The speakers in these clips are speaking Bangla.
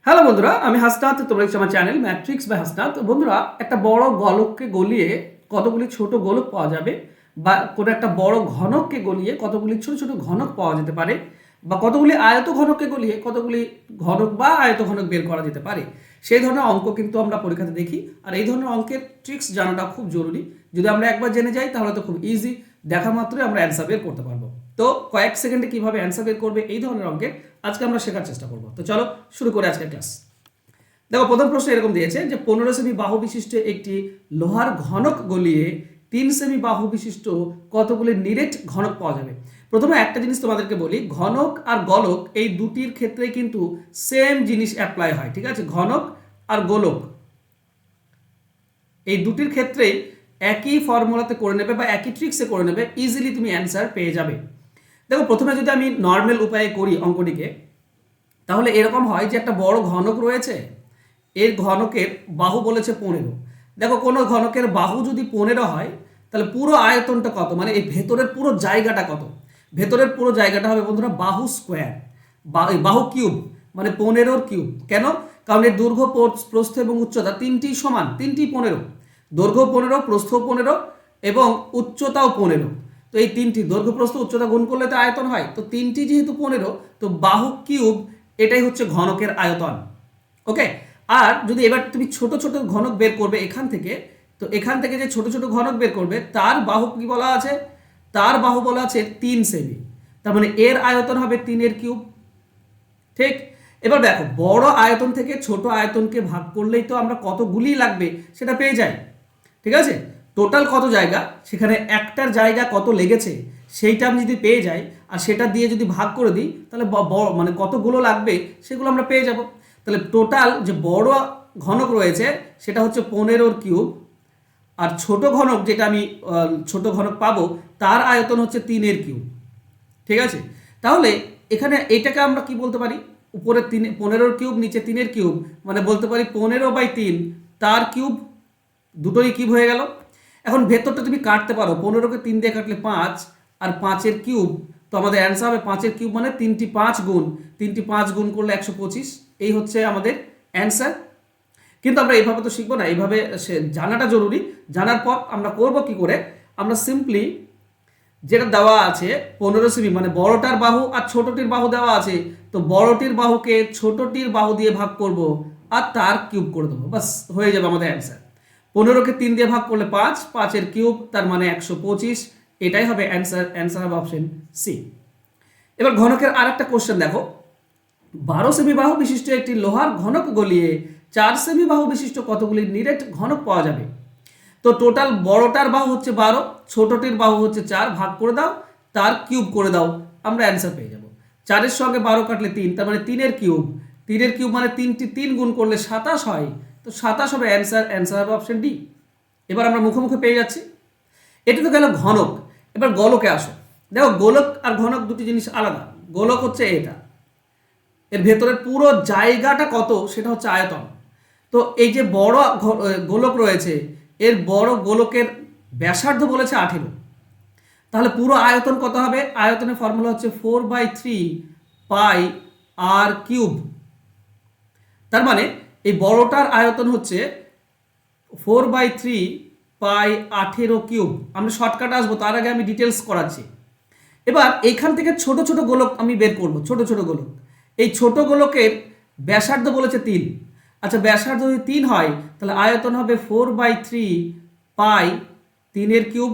হ্যালো বন্ধুরা, আমি হাসনাত। তোমরা দেখছো আমার চ্যানেল ম্যাট্রিক্স বাই হাসনাত। বন্ধুরা, একটা বড় গোলককে গলিয়ে কতগুলি ছোট গোলক পাওয়া যাবে, বা কোনো একটা বড় ঘনককে গলিয়ে কতগুলি ছোট ছোট ঘনক পাওয়া যেতে পারে, বা কতগুলি আয়ত ঘনককে গলিয়ে কতগুলি ঘনক বা আয়ত ঘনক বের করা যেতে পারে, সেই ধরনের অঙ্ক কিন্তু আমরা পরীক্ষাতে দেখি। আর এই ধরনের অঙ্কের ট্রিক্স জানাটা খুব জরুরি। যদি আমরা একবার জেনে যাই তাহলে তো খুব ইজি, দেখা মাত্রই আমরা অ্যান্সার বের করতে পারবো। তো কয়েক সেকেন্ডে কিভাবে অ্যান্সার বের করবে এই ধরনের অঙ্কের আজকে আমরা শেখার চেষ্টা করবো। তো চলো শুরু করে আজকের ক্লাস। দেখো, প্রথম প্রশ্ন এরকম দিয়েছে যে 15 সেমি বাহু বিশিষ্ট একটি লোহার ঘনক গলিয়ে 3 সেমি বাহু বিশিষ্ট কতগুলি নিরেট ঘনক পাওয়া যাবে। প্রথমে একটা জিনিস তোমাদেরকে বলি, ঘনক আর গোলক এই দুটির ক্ষেত্রে কিন্তু সেম জিনিস অ্যাপ্লাই হয়। ঠিক আছে, ঘনক আর গোলক এই দুটির ক্ষেত্রেই একই ফর্মুলাতে করে নেবে বা একই ট্রিক্সে করে নেবে, ইজিলি তুমি অ্যান্সার পেয়ে যাবে। দেখো, প্রথমে যদি আমি নর্মাল উপায়ে করি অঙ্কটিকে, তাহলে এরকম হয় যে একটা বড় ঘনক রয়েছে, এর ঘনকের বাহু বলেছে 15। দেখো, কোনো ঘনকের বাহু যদি 15 হয় তাহলে পুরো আয়তনটা কত, মানে এই ভেতরের পুরো জায়গাটা কত? ভেতরের পুরো জায়গাটা হবে বন্ধুরা বাহু স্কোয়ার, বাহু কিউব, মানে 15 কিউব। কেন? কারণ এর দৈর্ঘ্য, প্রস্থ এবং উচ্চতা তিনটি সমান, তিনটি 15, দৈর্ঘ্য 15, প্রস্থ 15 এবং উচ্চতাও 15। তো এই তিনটি দৈর্ঘ্য, প্রস্থ, উচ্চতা গুণ করলে তো আয়তন হয়। তো তিনটি যেহেতু 15, তো বাহু কিউব এটাই হচ্ছে ঘনকের আয়তন। ওকে। আর যদি এবার তুমি ছোট ছোট ঘনক বের করবে এখান থেকে, তো এখান থেকে যে ছোট ছোট ঘনক বের করবে তার বাহু কি বলা আছে? তার বাহু বলা আছে 3 সেমি। তার মানে এর আয়তন হবে 3 কিউব। ঠিক। এবার দেখো, বড় আয়তন থেকে ছোট আয়তনকে ভাগ করলেই তো আমরা কতগুলি লাগবে সেটা পেয়ে যাই। ঠিক আছে, টোটাল কত জায়গা, সেখানে একটার জায়গা কত লেগেছে সেইটা আমি যদি পেয়ে যাই আর সেটা দিয়ে যদি ভাগ করে দিই, তাহলে মানে কতগুলো লাগবে সেগুলো আমরা পেয়ে যাব। তাহলে টোটাল যে বড় ঘনক রয়েছে সেটা হচ্ছে 15 কিউব, আর ছোট ঘনক যেটা আমি ছোট ঘনক পাবো তার আয়তন হচ্ছে 3 কিউব। ঠিক আছে, তাহলে এখানে এটাকে আমরা কি বলতে পারি? উপরে 15 কিউব, নিচে 3 কিউব, মানে বলতে পারি 15/3 তার কিউব, দুটোই কিউব হয়ে গেল। এখন ভেতরটা তুমি কাটতে পারো, 15কে 3 দিয়ে কাটলে 5, আর 5 কিউব, তো আমাদের অ্যান্সার হবে 5 কিউব মানে 3টি 5 গুণ, 3টি 5 গুণ করলে 125। এই হচ্ছে আমাদের অ্যান্সার। কিন্তু আমরা এইভাবে তো শিখবো না, এইভাবে জানাটা জরুরি। জানার পর আমরা করব কি করে? আমরা সিম্পলি যেটা দেওয়া আছে 15 সেমি, মানে বড়টার বাহু আর ছোটটির বাহু দেওয়া আছে, তো বড়টির বাহুকে ছোটটির বাহু দিয়ে ভাগ করব আর তার কিউব করে দেবো, বাস হয়ে যাবে আমাদের অ্যান্সার। 15কে 3 দিয়ে ভাগ করলে 5, 5 কিউব তার মানে 125। এটাই হবে অ্যান্সার। অ্যান্সার হবে অপশন সি। এবার ঘনকের আর একটা কোশ্চেন দেখো, 12 সেমি বাহু বিশিষ্ট একটি লোহার ঘনক গলিয়ে 4 সেমি বাহু বিশিষ্ট কতগুলি নিরেট ঘনক পাওয়া যাবে। তো টোটাল বড়টার বাহু হচ্ছে 12, ছোটটির বাহু হচ্ছে 4, ভাগ করে দাও, তার কিউব করে দাও, আমরা অ্যান্সার পেয়ে যাব। 4-এর সঙ্গে 12 কাটলে 3, তার মানে 3 কিউব, 3 কিউব মানে 3টি 3 গুণ করলে 27 হয়, তো 27 হবে অ্যান্সার। অ্যান্সার হবে অপশন ডি। এবার আমরা মুখোমুখি পেয়ে যাচ্ছি। এটা তো গেল ঘনক। এবার গোলকে আসো। দেখো, গোলক আর ঘনক দুটি জিনিস আলাদা। গোলক হচ্ছে এটা, এর ভেতরের পুরো জায়গাটা কত সেটা হচ্ছে আয়তন। তো এই যে বড় গোলক রয়েছে, এর বড় গোলকের ব্যাসার্ধ বলেছে 18, তাহলে পুরো আয়তন কত হবে? আয়তনের ফর্মুলা হচ্ছে 4/3 পাই আর কিউব। তার মানে এই বড়টার আয়তন হচ্ছে 4/3 পাই 18 কিউব। আমরা শর্টকাট আসবো, তার আগে আমি ডিটেলস করাচ্ছি। এবার এইখান থেকে ছোট ছোট গোলক আমি বের করব, ছোট ছোট গোলক। এই ছোট গোলকের ব্যাসার্ধ বলেছে 3। আচ্ছা, ব্যাসার্ধ যদি 3 হয় তাহলে আয়তন হবে 4/3 পাই 3 কিউব,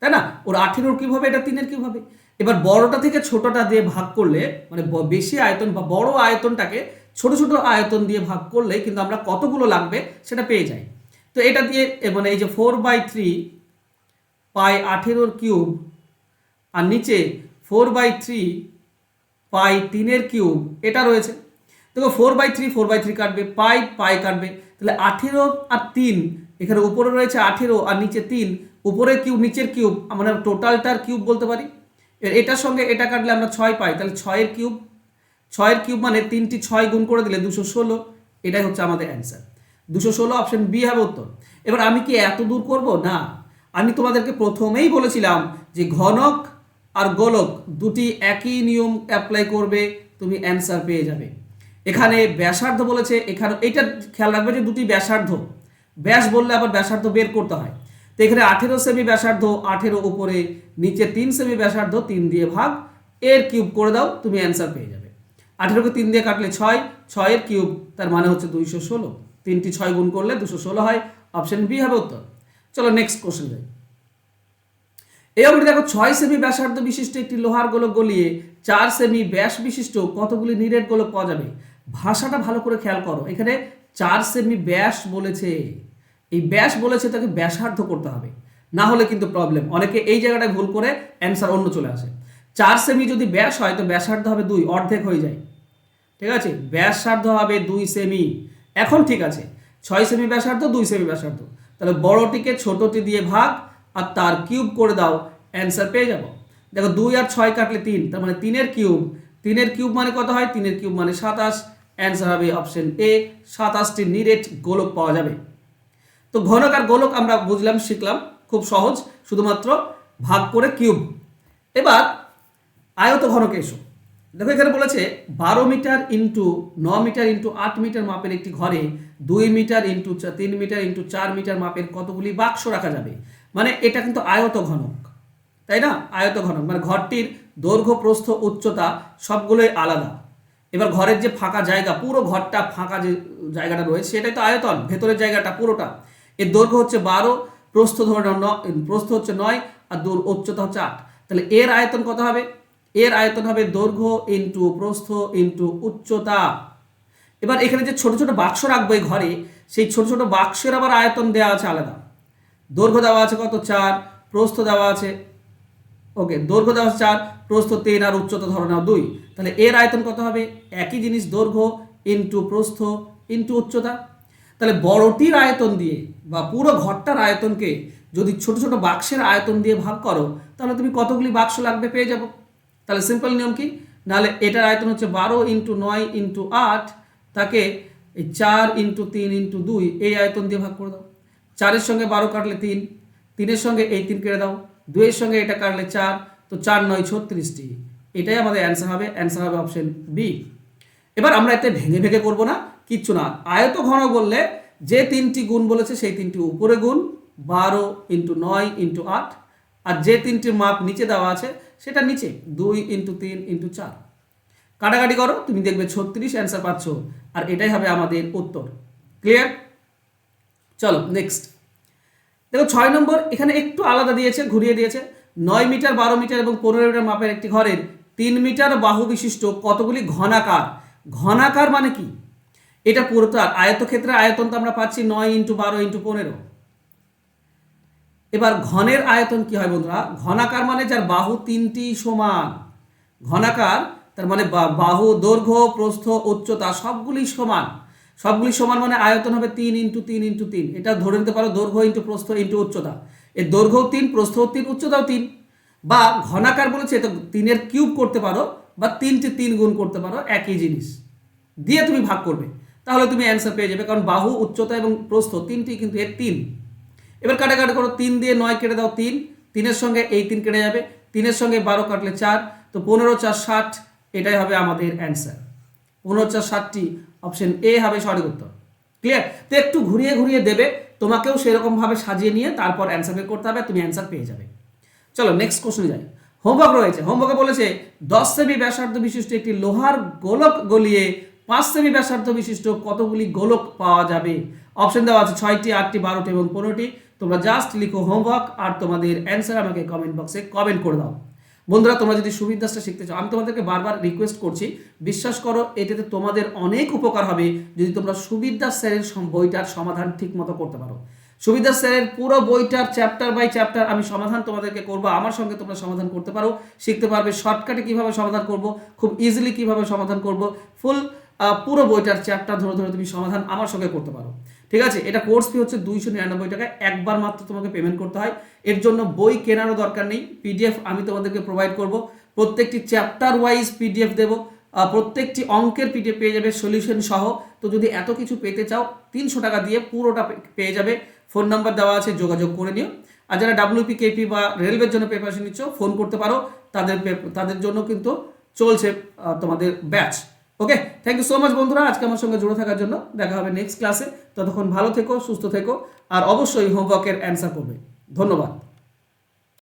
তাই না? ওর 18 কিউব হবে, এটা 3 কিউব হবে। এবার বড়টা থেকে ছোটটা দিয়ে ভাগ করলে, মানে বেশি আয়তন বা বড় আয়তনটাকে ছোট ছোট আয়তন দিয়ে ভাগ করলে কিন্তু আমরা কতগুলো লাগবে সেটা পেয়ে যাই। তো এটা দিয়ে মানে এই যে 4/3 পাই 18 কিউব আর নিচে 4/3 পাই 3 কিউব এটা রয়েছে। দেখো, 4/3 কাটবে, পাই পাই কাটবে, তাহলে 18 আর 3, এখানে উপরে রয়েছে 18 আর নিচে 3, উপরের কিউব নিচের কিউব, আমরা টোটালটার কিউব বলতে পারি। এটার সঙ্গে এটা কাটলে আমরা 6 পাই, তাহলে 6 কিউব, 6 কিউব মানে 3টি 6 গুণ করে দিলে 216। এটাই হচ্ছে আমাদের অ্যান্সার। 216 অপশন বি হবে উত্তর। এবার আমি কি এত দূর করব? না, আমি তোমাদেরকে প্রথমেই বলেছিলাম যে ঘনক আর গোলক দুটি একই নিয়ম অ্যাপ্লাই করবে, তুমি অ্যান্সার পেয়ে যাবে। এখানে ব্যাসার্ধ বলেছে, এখানে এটা খেয়াল রাখবে যে দুটি ব্যাসার্ধ, ব্যাস বললে আবার ব্যাসার্ধ বের করতে হয়। তো এখানে 18 সেমি ব্যাসার্ধ, 18 উপরে নিচে 3 সেমি ব্যাসার্ধ, 3 দিয়ে ভাগ, এর কিউব করে দাও, তুমি অ্যান্সার পেয়ে যাবে। 18কে 3 দিয়ে কাটলে 6, 6 এর কিউব তার মানে হচ্ছে 216, 3টি 6 গুণ করলে 216 হয়, অপশন বি হবে উত্তর। চলো নেক্সট কোশ্চেন যাই। এই অঙ্কটি দেখো 6 সেমি ব্যাসার্ধ বিশিষ্ট একটি লোহার গোলক গলিয়ে 4 সেমি ব্যাস বিশিষ্ট কতগুলি নিরেট গোলক পাওয়া যাবে। ভাষাটা ভালো করে খেয়াল করো, এখানে 4 সেমি ব্যাস বলেছে, এই ব্যাস বলেছে তাকে ব্যাসার্ধ করতে হবে, না হলে কিন্তু প্রবলেম। অনেকে এই জায়গাটায় ভুল করে অ্যান্সার অন্য চলে আসে। 4 সেমি যদি ব্যাস হয় তো ব্যাসার্ধ হবে 2, অর্ধেক হয়ে যায়, ঠিক আছে, ব্যাসার্ধ হবে 2 সেমি। এখন ঠিক আছে, 6 সেমি ব্যাসার্ধ, 2 সেমি ব্যাসার্ধ, তাহলে বড়টিকে ছোটটি দিয়ে ভাগ আর তার কিউব করে দাও, অ্যান্সার পেয়ে যাবো। দেখো 2 আর 6 কাটলে 3, তার মানে 3 এর কিউব, 3 এর কিউব মানে কত হয়, 3 এর কিউব মানে 27, অ্যান্সার হবে অপশন এ, 27টি নিরেট গোলক পাওয়া যাবে। তো ঘনক আর গোলক আমরা বুঝলাম, শিখলাম, খুব সহজ, শুধুমাত্র ভাগ করে কিউব। এবার আয়ত ঘনকে এসো। দেখো এখানে বলেছে 12 meter into 9 meter into 8 meter মাপের একটি ঘরে 2 meter into 3 meter into 4 meter মাপের কতগুলি বাক্স রাখা যাবে। মানে এটা কিন্তু আয়ত ঘনক, তাই না, আয়ত ঘনক মানে ঘরটির দৈর্ঘ্য প্রস্থ উচ্চতা সবগুলোই আলাদা। এবার ঘরের যে ফাঁকা জায়গা, পুরো ঘরটা ফাঁকা যে জায়গাটা রয়েছে সেটাই তো আয়তন, ভেতরের জায়গাটা পুরোটা। এর দৈর্ঘ্য হচ্ছে 12, প্রস্থ ধরে প্রস্থ হচ্ছে 9 আর উচ্চতা হচ্ছে 8, তাহলে এর আয়তন কত হবে, এর আয়তন হবে দৈর্ঘ্য ইন্টু প্রস্থ ইন্টু উচ্চতা। এবার এখানে যে ছোট ছোট বাক্স রাখবো এই ঘরে, সেই ছোট ছোট বাক্সের আবার আয়তন দেওয়া আছে আলাদা। দৈর্ঘ্য দেওয়া আছে কত, 4, প্রস্থ দেওয়া আছে, ওকে, দৈর্ঘ্য দেওয়া আছে 4, প্রস্থ 3 আর উচ্চতা ধরে নাও 2, তাহলে এর আয়তন কত হবে, একই জিনিস, দৈর্ঘ্য ইন্টু প্রস্থ ইন্টু উচ্চতা। তাহলে বড়টির আয়তন দিয়ে বা পুরো ঘরটার আয়তনকে যদি ছোট ছোট বাক্সের আয়তন দিয়ে ভাগ করো, তাহলে তুমি কতগুলি বাক্স লাগবে পেয়ে যাবো। তাহলে সিম্পল নিয়ম কি, নাহলে এটার আয়তন হচ্ছে 12 ইন্টু 9 ইন্টু 8, তাকে এই 4 ইন্টু 3 ইন্টু 2 এই আয়তন দিয়ে ভাগ করে দাও। 4-এর সঙ্গে 12 কাটলে 3, 3-এর সঙ্গে এই 3 কেটে দাও, 2-এর সঙ্গে এটা কাটলে 4, তো 4 9 36টি, এটাই আমাদের অ্যান্সার হবে, অ্যান্সার হবে অপশন বি। এবার আমরা এতে ভেঙে ভেঙে করবো না, কিচ্ছু না, আয়ত ঘন বললে যে 3টি গুণ বলেছে সেই 3টি উপরে গুণ, 12 ইন্টু 9 ইন্টু 8, আর যে 3টি মাপ নিচে দেওয়া আছে সেটা নিচে 2 ইন্টু 3 ইন্টু 4, কাটাকাটি করো, তুমি দেখবে 36 অ্যান্সার পাচ্ছ, আর এটাই হবে আমাদের উত্তর। ক্লিয়ার? চলো নেক্সট দেখো 6 নম্বর, এখানে একটু আলাদা দিয়েছে, ঘুরিয়ে দিয়েছে। 9 মিটার, 12 মিটার এবং 15 মিটার মাপের একটি ঘরের 3 মিটার বাহু বিশিষ্ট কতগুলি ঘনাকার। ঘনাকার মানে কি, এটা পুরোটা আয়তক্ষেত্রের আয়তন তো আমরা পাচ্ছি 9 ইন্টু 12 ইন্টু 15। এবার ঘনের আয়তন কি হয় বন্ধুরা, ঘনাকার মানে যার বাহু 3টি সমান, ঘনাকার তার মানে বাহু দৈর্ঘ্য প্রস্থ উচ্চতা সবগুলি সমান, সবগুলি সমান মানে আয়তন হবে 3 ইন্টু 3 ইন্টু 3, এটা ধরে নিতে পারো দৈর্ঘ্য ইন্টু প্রস্থ ইন্টু উচ্চতা, এর দৈর্ঘ্যও 3, প্রস্থও 3, উচ্চতাও 3। বা ঘনাকার বলেছে তো 3-এর কিউব করতে পারো বা 3টি 3 গুণ করতে পারো, একই জিনিস দিয়ে তুমি ভাগ করবে, তাহলে তুমি অ্যান্সার পেয়ে যাবে, কারণ বাহু উচ্চতা এবং প্রস্থ 3টি কিন্তু এর 3। এবার কাটাকাটি করো, 3 দিয়ে 9 কেটে দাও 3, 3-এর সঙ্গে এই 3 কেটে যাবে, 3-এর সঙ্গে 12 কাটলে 4, তো 15 4 60, এটাই হবে আমাদের অ্যান্সার, 15 4 60টি, অপশন এ হবে সঠিক উত্তর। ক্লিয়ার? তো একটু ঘুরিয়ে ঘুরিয়ে দেবে, তোমাকেও সেরকমভাবে সাজিয়ে নিয়ে তারপর অ্যান্সার বের করতে হবে, তুমি অ্যান্সার পেয়ে যাবে। চলো নেক্সট কোশ্চেনে যাই। হোমওয়ার্ক রয়েছে, হোমওয়ার্কে বলেছে 10 সেমি ব্যাসার্ধ বিশিষ্ট একটি লোহার গোলক গলিয়ে 5 সেমি ব্যাসার্ধ বিশিষ্ট কতগুলি গোলক পাওয়া যাবে। অপশন দেওয়া আছে 6টি, 8টি, 12টি এবং 15টি। তোমরা জাস্ট লিখো হোমওয়ার্ক আর তোমাদের অ্যান্সার আমাকে কমেন্ট বক্সে কমেন্ট করে দাও। বন্ধুরা তোমরা যদি সুবিধাসটা শিখতে চাও, আমি তোমাদেরকে বারবার রিকোয়েস্ট করছি, বিশ্বাস করো এটাতে তোমাদের অনেক উপকার হবে যদি তোমরা সুবিদাস স্যারের বইটার সমাধান ঠিক মতো করতে পারো। সুবিদাস স্যারের পুরো বইটার চ্যাপ্টার বাই চ্যাপ্টার আমি সমাধান তোমাদেরকে করবো, আমার সঙ্গে তোমরা সমাধান করতে পারো, শিখতে পারবে শর্টকাটে কিভাবে সমাধান করব, খুব ইজিলি কিভাবে সমাধান করব, ফুল পুরো বইটার চ্যাপ্টার ধরে ধরে তুমি সমাধান আমার সঙ্গে করতে পারো। ঠিক আছে, এটা কোর্স ফি হচ্ছে 299 টাকা, একবার মাত্র তোমাকে পেমেন্ট করতে হয়। এর জন্য বই কেনারও দরকার নেই, পিডিএফ আমি তোমাদেরকে প্রোভাইড করব, প্রত্যেকটি চ্যাপ্টার ওয়াইজ পিডিএফ দেবো, প্রত্যেকটি অঙ্কের পিডিএফ পেয়ে যাবে সলিউশন সহ। তো যদি এত কিছু পেতে চাও 300 টাকা দিয়ে পুরোটা পেয়ে যাবে। ফোন নাম্বার দেওয়া আছে, যোগাযোগ করে নিও। আর যারা WP KP বা রেলওয়ের জন্য প্রিপারেশন নিচ্ছ ফোন করতে পারো, তাদের জন্য কিন্তু চলছে তোমাদের batch, okay, thank you so much বন্ধুরা আজকে আমার সঙ্গে জুড়ে থাকার জন্য। দেখা হবে নেক্সট ক্লাসে। ততক্ষণ ভালো থেকো, সুস্থ থেকো, আর অবশ্যই হোমওয়ার্কের অ্যান্সার করবে। ধন্যবাদ।